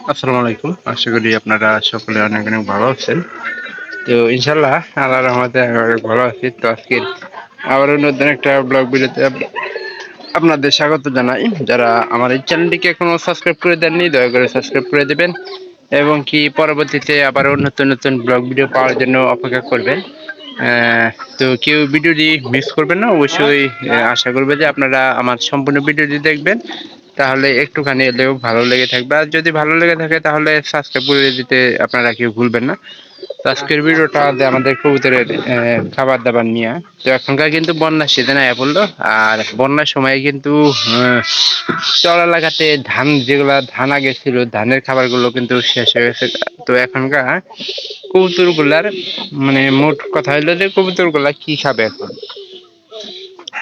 আসসালামু আলাইকুম। আশা করি আপনারা সকলে অনেক অনেক ভালো আছেন। তো ইনশাল্লাহ আল্লাহর রহমতে আমি অনেক ভালো আছি। তো আজকের আবারও নতুন একটা ব্লগ ভিডিওতে আপনাদের স্বাগত জানাই। যারা আমার এই চ্যানেলটিকে এখনো সাবস্ক্রাইব করে দেননি দয়া করে সাবস্ক্রাইব করে দেবেন এবং কি পরবর্তীতে আবারও নতুন নতুন ব্লগ ভিডিও পাওয়ার জন্য অপেক্ষা করবেন। আহ, তো কেউ ভিডিওটি মিস করবেন না, অবশ্যই আশা করবে যে আপনারা আমার সম্পূর্ণ ভিডিওটি দেখবেন, তাহলে একটুখানি এলেও ভালো লেগে থাকবে। আর যদি ভালো লেগে থাকে তাহলে সাবস্ক্রাইব করে দিতে আপনারা কেউ ভুলবেন না। তো আজকের ভিডিওটা আমাদের কবুতরের খাবার দাবার নিয়ে। তো এখনকার কিন্তু বন্যার সিজন আয়া পড়লো, আর বন্যার সময় কিন্তু চর এলাকাতে ধান, যেগুলা ধান আগে ছিল ধানের খাবারগুলো কিন্তু শেষ হয়ে গেছে। তো এখনকার কবুতর গুলার মানে মোট কথা হইলো যে কবুতর গুলা কি খাবে এখন।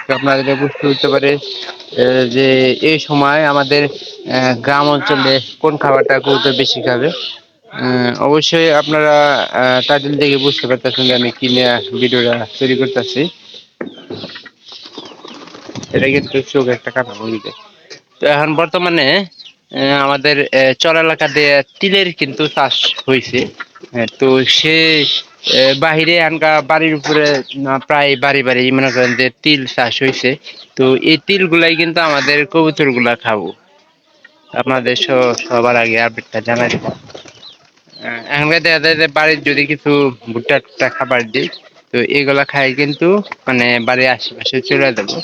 তো আপনারা এটা বুঝতে হতে পারে যে এই সময় আমাদের গ্রাম অঞ্চলে কোন খাবারটা কবুতর বেশি খাবে। অবশ্যই আপনারা টাইটেল দেখে বুঝতে পারতেছেন যে আমি কি নিয়ে ভিডিওটা তৈরি করতেছি। এটা কিন্তু চোখ একটা কাটা মুরগি। তো এখন বর্তমানে আমাদের চর এলাকাতে তিলের কিন্তু চাষ হয়েছে। তো সে বাহিরে আনকা বাড়ির উপরে প্রায় বাড়ি বাড়ি মনে করেন যে তিল চাষ হয়েছে। তো এই তিল গুলাই কিন্তু আমাদের কবুতর গুলা খাবো। আপনাদের সবার আগে আপডেটটা জানাই দেবো। এখনকার দেখা যায় যে বাড়ির যদি কিছু ভুট্টা টুট্টা খাবার দিই, তো এগুলা খাই কিন্তু মানে বাড়ির আশেপাশে চলে যাবো।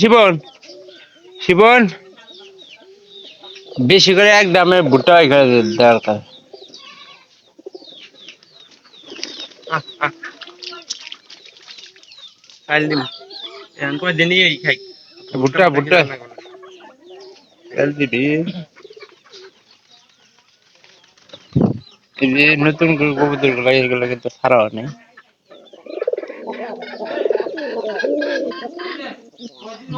শিবন, শিবন, বেশি করে এক দামে ভুট্টা এখানে দরকার। খাইল দিম এখন কয়দিনই এই খাই ভুট্টা ভুট্টা ভুট্টা ভুট্টা খেলে না কোনো তেল দিবি। এই যে নতুন কবুতর গুলা এগুলো কিন্তু ছাড়াও নেই।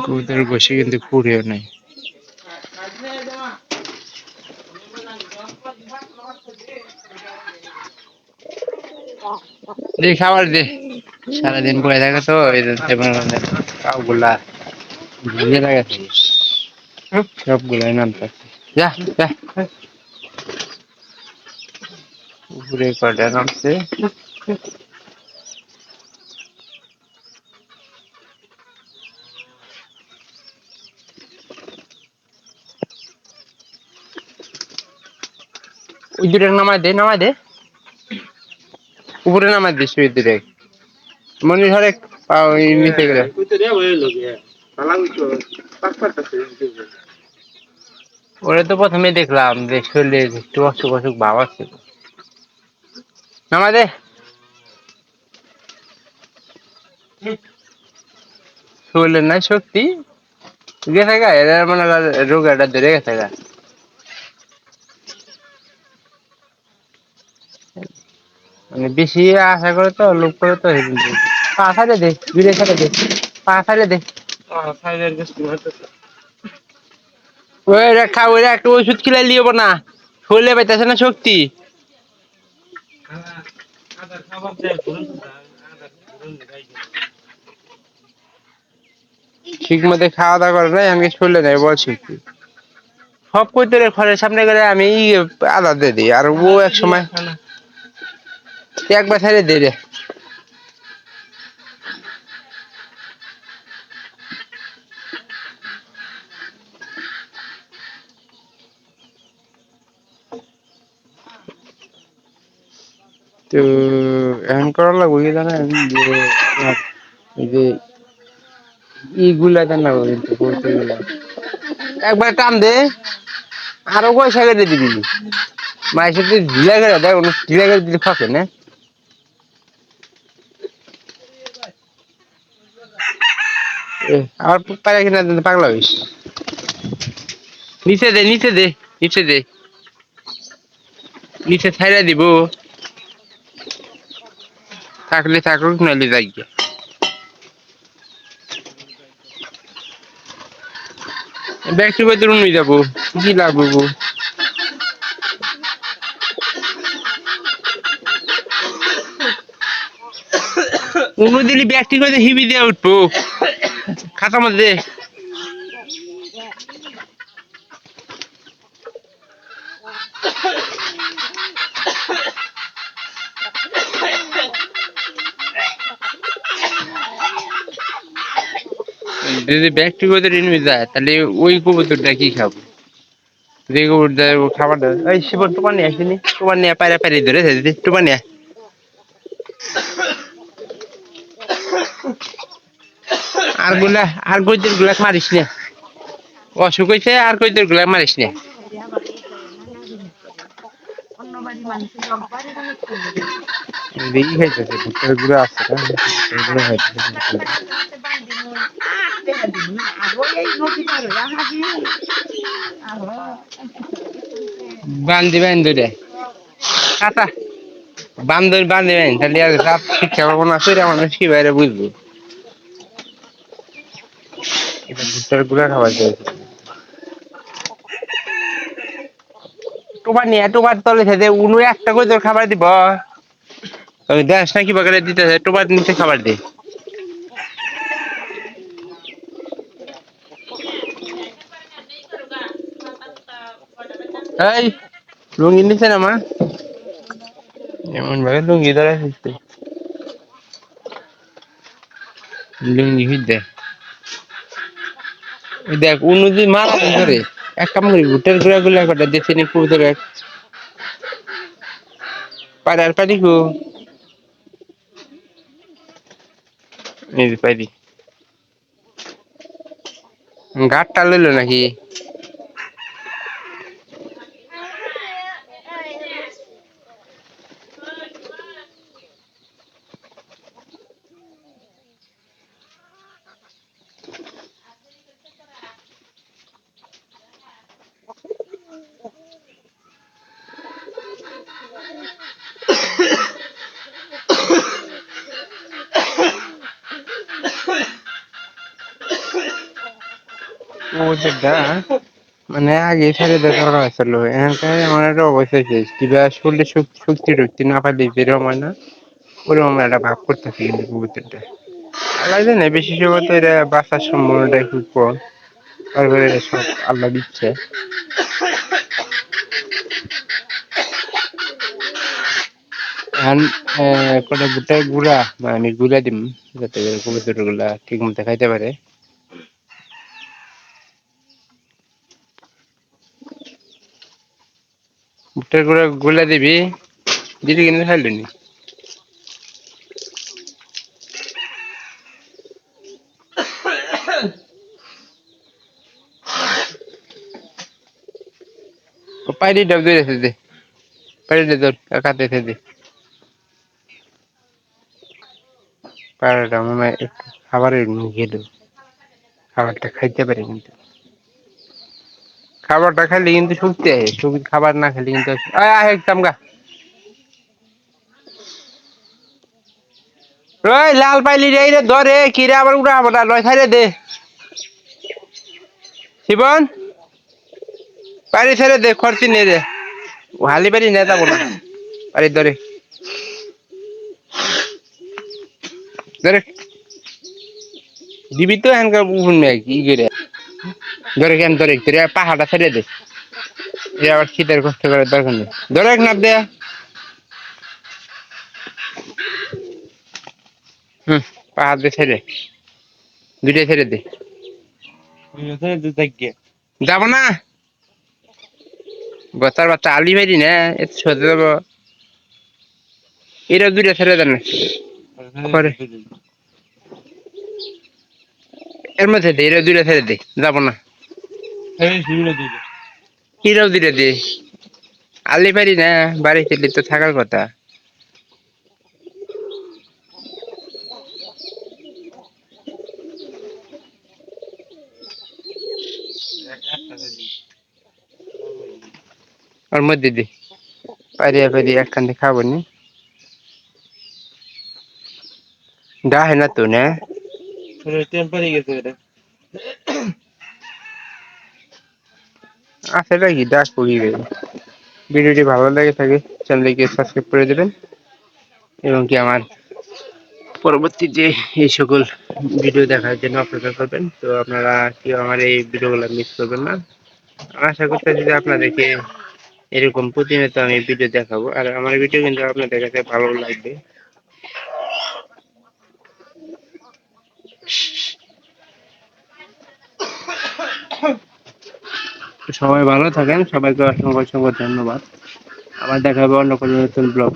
কবুতর বসে কিন্তু পুড়েও নেই। দে খাবার দে, সারাদিন বয়ে থাকে তো এই কাউগুলা ভিজে লাগাচ্ছে, সবগুলাই নামতে। যা যা, উপরে কয়টা নামছে। ওই দূরে নামাই দে, নামাই দে, উপরে নামাই দিস ওই দূরে মনে ধরে ওই নিচে গেলে। ওরা তো প্রথমে দেখলাম যে শরীরে একটু অসুখ অসুখ ভাব আছে। নামাই দে, শরীরের নাই শক্তি গেছে গা, এরা মানে রোগ একটা ধরে গেছে গা। মানে বেশি আশা করে তো লোক করে তো পা ছাড়ে দে, দূরে ছাড়ে দে, পা ছাড়ে দে। ওই রেখা ওই একটা ওষুধ খিলাই লিব না, শরীরে পাইতেছে না শক্তি। ঠিক মতো খাওয়া দাওয়া করে নাই, আমি শরীরে নেই বল শক্তি। সব কইতে ঘরের সামনে করে আমি আদা দিয়ে দিই, আর ও এক সময় একবার ছেড়ে দিই রে। তো এখন করা লাগবো কি জানেন যে এই যে ইগুলা জানা কিন্তু কৌশলগুলা একবার টান দে, আরো পয়সা কেটে দিবি। মায়ের সাথে ঢিলা করে দেয়, ঢিলা করে দিলে ফাঁকে না। আবার পায়রা কিনা পাগলা হইস। নিচে দে, নিচে দে, নিচে দে, নিচে ছাইড়া দিব, থাকলে থাকুক নাহলে যাই গিয়া। ব্যাগটি কই নিয়ে যাবো, কি লাগবো। উনু দিলি ব্যক্তি করে হিবি দিয়ে উঠবো খাতা মধ্যে যদি ব্যক্তি করে নিয়ে যায় তাহলে ওই কবুতরটা কি খাবো যে কবুতর খাবার দেয় এই শিবন তোমার নিয়ে আসিনি তোমার নিয়ে পায়রা পায়রি ধরে দিদি তোমার নিয়ে আর গৈদের গুলা মারিস না অসুখ হয়েছে আর গৈদের গুলা মারিস না দেখি খাইতেছে ভুট্টার গুলো আছে বান্ধি বান্ধি রে কাটা বান্ধবেন তাহলে আর রাত শিক্ষা পাবো না সেটা মানুষ কি বাইরে বুঝবো এটা ভুট্টার গুলা খাবার যায় তোমার তলে থেকে উনু একটা করে তোর খাবার দিব ওই দেশ নাকি বাগালে দিতেছে তোমার নিচে খাবার দে এই লুঙ্গি নিচে না মা এমন ভাবে লুঙ্গি ধরে লুঙ্গি দে দেখ উনু যদি মারা ধরে এক কাম করি ভুট্টার গুলা গুলা কটা দেশে নি পুরো ধরে পাড়ার পারি গো এই যে পারি গাঁটটা লইলো নাকি ওটা মানে আগে ছেড়ে দেখা হয়েছিল এখানকার আমার একটা অবস্থা শেষ কিবা শরীরে শক্তি টক্তি না পাইলে যেরকম হয় না ওরকম আমরা একটা ভাব করতেছি কিন্তু কবুতরটা আলাদা না বেশি সময় তো এটা বাঁচার সম্ভাবনাটা খুব কম তারপরে এটা সব আল্লাহ দিচ্ছে এখন কটা ভুট্টার গুঁড়া আমি গুঁড়া দিম যাতে করে কবুতর গুলা ঠিক মতো খাইতে পারে ভুট্টার গুঁড়া গুলা দিবি দিদি কিন্তু খাইলি নি পাইরি ডাব দিয়ে রেখে দে পাইরি দে তোর কাতে দে পায়রাটা মনে হয় একটু খাবারের গেল খাবারটা খাইতে পারে কিন্তু খাবারটা খাইলে কিন্তু শক্তি আসে খাবার না খেলে কিন্তু একদম গা ওই লাল পাইলি রে রে ধরে কিরে আবার উড়া আবার লয় ছাইরে দে শিবন পারি ছেড়ে দে খরচি নে দে হালি পারি নে যাবো না পারি ধরে ধরে দিবি তো এখানকার উঠুন কি করে ধরে কেন ধরে তোর পাহাড়টা ছেড়ে দে এ আবার শীতের কষ্ট করার দরকার নেই ধরে এক নাপ দেয়া পাহাড় দিয়ে ছেড়ে দুইটাই ছেড়ে দে যাবো না বস্তার বাচ্চা আলি পারি না এত সতে যাবো এরা দুইটা ছেড়ে দেন না এর মধ্যে দে এরা দুইটা ছেড়ে দে যাবো না এরাও দুইটা দে আলি পারি না বাড়ি খেলে তো থাকার কথা ওর মধ্যে দে পারিয়া পারিয়া একখান দিয়ে খাবো নি ডাহে না তো না টেম্পারি গেছে এটা আছে নাকি ডাক পড়িয়ে গেল ভিডিওটি ভালো লাগে থাকে চ্যানেলটিকে সাবস্ক্রাইব করে দেবেন এবং কি আমার পরবর্তীতে এই সকল ভিডিও দেখার জন্য অপেক্ষা করবেন। তো আপনারা কেউ আমার এই ভিডিওগুলো মিস করবেন না। আশা করতেছি যে আপনাদেরকে এরকম প্রতিনিয়ত আমি ভিডিও দেখাবো, আর আমার ভিডিও কিন্তু আপনাদের কাছে ভালো লাগবে। তো সবাই ভালো থাকেন, সবাইকে অসংখ্য অসংখ্য ধন্যবাদ। আবার দেখা হবে অন্য কোনো নতুন ব্লগ।